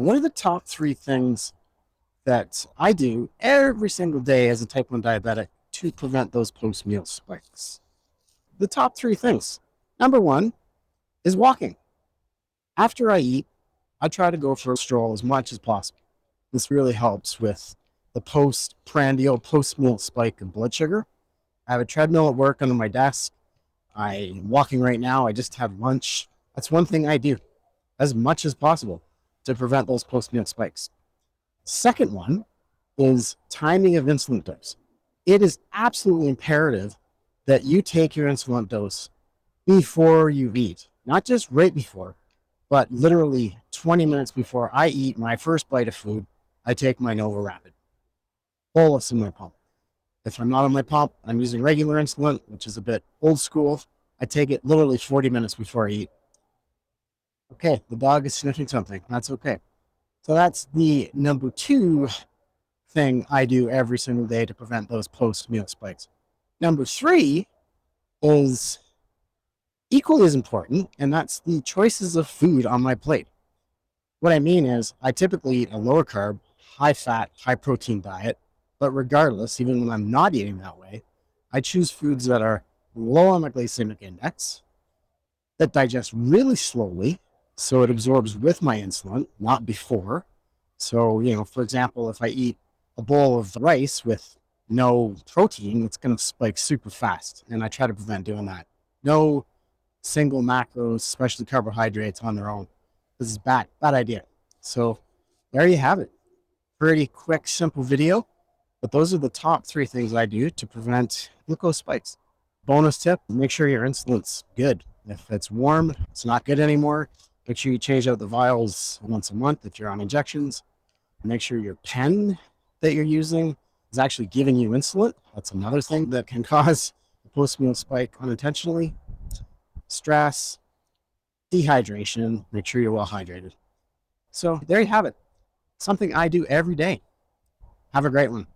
One of the top three things that I do every single day as a type 1 diabetic to prevent those post meal spikes. The top three things. Number one is walking. After I eat, I try to go for a stroll as much as possible. This really helps with the postprandial, post meal spike in blood sugar. I have a treadmill at work under my desk. I'm walking right now. I just had lunch. That's one thing I do as much as possible to prevent those post meal spikes. Second one is timing of insulin dose. It is absolutely imperative that you take your insulin dose before you eat, not just right before, but literally 20 minutes before I eat my first bite of food. I take my Nova Rapid, bolus in my pump. If I'm not on my pump, I'm using regular insulin, which is a bit old school. I take it literally 40 minutes before I eat. Okay, the dog is sniffing something. That's okay. So that's the number two thing I do every single day to prevent those post-meal spikes. Number three is equally as important, and that's the choices of food on my plate. What I mean is I typically eat a lower carb, high fat, high protein diet, but regardless, even when I'm not eating that way, I choose foods that are low on my glycemic index, that digest really slowly, so it absorbs with my insulin, not before. So, for example, if I eat a bowl of rice with no protein, it's going to spike super fast. And I try to prevent doing that. No single macros, especially carbohydrates on their own. This is bad idea. So there you have it. Pretty quick, simple video. But those are the top three things I do to prevent glucose spikes. Bonus tip, make sure your insulin's good. If it's warm, it's not good anymore. Make sure you change out the vials once a month if you're on injections. Make sure your pen that you're using is actually giving you insulin. That's another thing that can cause a post-meal spike unintentionally. Stress, dehydration, make sure you're well hydrated. So there you have it. Something I do every day. Have a great one.